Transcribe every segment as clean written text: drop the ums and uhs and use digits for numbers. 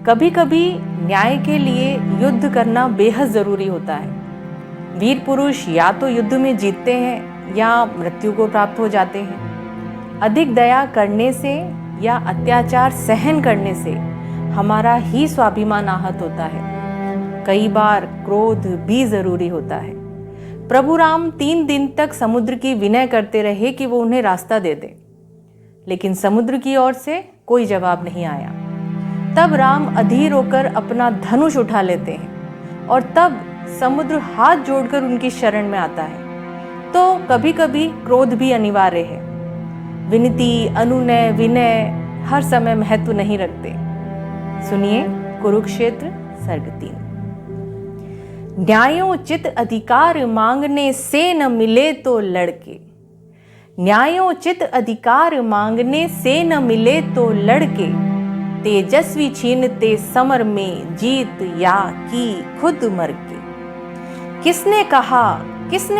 कभी कभी न्याय के लिए युद्ध करना बेहद जरूरी होता है। वीर पुरुष या तो युद्ध में जीतते हैं या मृत्यु को प्राप्त हो जाते हैं। अधिक दया करने से या अत्याचार सहन करने से हमारा ही स्वाभिमान आहत होता है। कई बार क्रोध भी जरूरी होता है। प्रभु राम 3 दिन तक समुद्र की विनय करते रहे कि वो उन्हें रास्ता दे दे, लेकिन समुद्र की ओर से कोई जवाब नहीं आया। तब राम अधीर होकर अपना धनुष उठा लेते हैं और तब समुद्र हाथ जोड़कर उनकी शरण में आता है। तो कभी कभी क्रोध भी अनिवार्य है। विनती, अनुनय, विनय हर समय महत्व नहीं रखते। सुनिए कुरुक्षेत्र सर्ग 3। न्यायोचित अधिकार मांगने से न मिले तो लड़के, न्यायोचित अधिकार मांगने से न मिले तो लड़के, तेजस्वी छीनते समर में जीत या की खुद मर के। किसने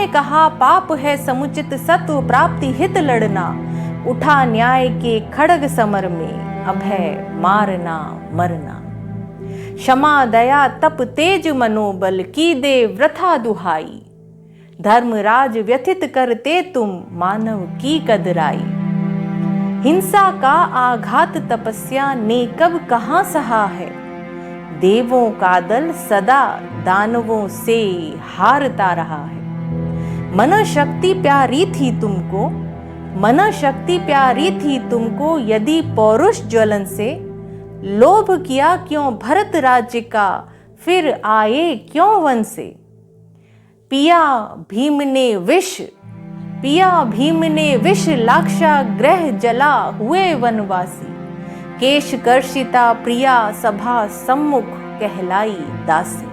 कहा पाप है समुचित सत्व प्राप्ति हित लड़ना, उठा न्याय के खड़ग समर में अब है मारना मरना। क्षमा दया तप तेज मनोबल की दे वृथा दुहाई, धर्मराज व्यथित करते तुम मानव की कदराई। हिंसा का आघात तपस्या ने कब कहाँ सहा है, देवों का दल सदा दानवों से हारता रहा है। मन शक्ति प्यारी थी तुमको, मन शक्ति प्यारी थी तुमको, यदि पौरुष ज्वलन से लोभ किया क्यों भरत राज्य का, फिर आए क्यों वन से। पिया भीम ने विष लाक्षा ग्रह जला हुए वनवासी, केश कर्षिता प्रिया सभा सम्मुख कहलाई दासी।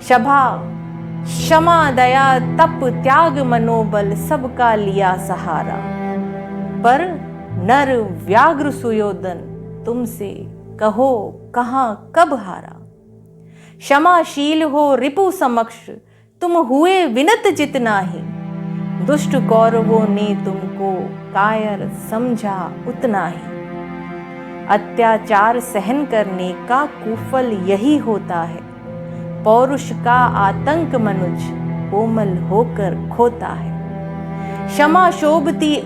सभा क्षमा दया तप त्याग मनोबल सबका लिया सहारा, पर नर व्याघ्र सुयोधन तुमसे कहो कहाँ कब हारा। क्षमाशील हो रिपु समक्ष तुम हुए विनत जितना ही, दुष्ट कौरवों ने तुमको कायर समझा उतना ही। अत्याचार सहन करने का कुफल यही होता है, पौरुष का आतंक मनुज कोमल होकर खोता है। क्षमा शोभती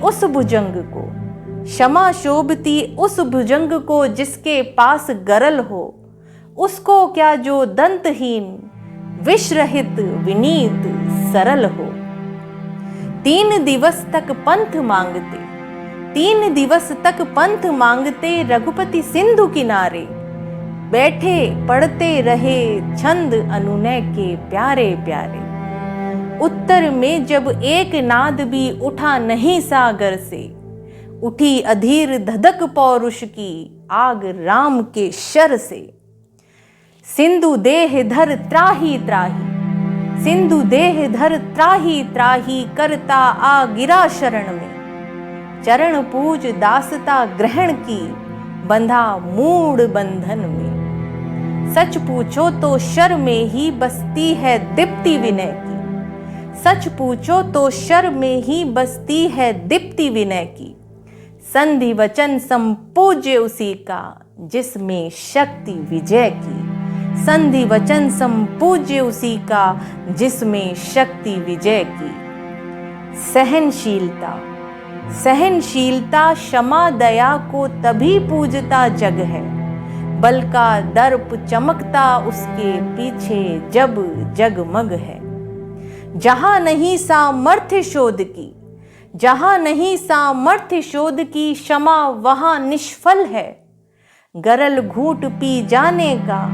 उस भुजंग को जिसके पास गरल हो, उसको क्या जो दंतहीन विष रहित विनीत सरल हो। 3 दिवस तक पंथ मांगते रघुपति सिंधु किनारे, बैठे पढ़ते रहे छंद अनुनय के प्यारे प्यारे। उत्तर में जब एक नाद भी उठा नहीं सागर से, उठी अधीर धधक पौरुष की आग राम के शर से। सिंधु देह धर त्राही करता आ गिरा शरण में, चरण पूज दासता ग्रहण की बंधा मूड बंधन में। सच पूछो तो शर में ही बसती है दीप्ति विनय की, संधि वचन संपूज्य उसी का जिसमें शक्ति विजय की, सहनशीलता क्षमा दया को तभी पूजता जग है, बल का दर्प चमकता उसके पीछे जब जगमग है। जहां नहीं सामर्थ्य शोध की क्षमा वहां निष्फल है, गरल घूट पी जाने का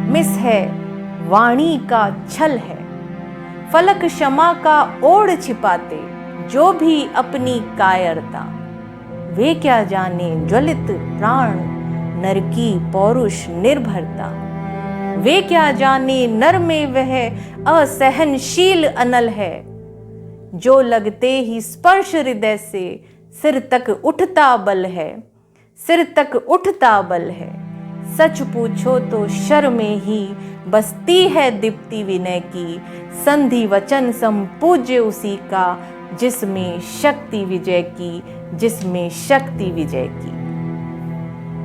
मिस है वाणी का छल है। फलक क्षमा का ओढ़ छिपाते जो भी अपनी कायरता, वे क्या जाने ज्वलित प्राण नर की पौरुष निर्भरता। वे क्या जाने नर में वह असहनशील अनल है, जो लगते ही स्पर्श हृदय से सिर तक उठता बल है। सच पूछो तो शर में ही बसती है दीप्ति विनय की, संधि वचन संपूज्य उसी का जिसमें शक्ति विजय की।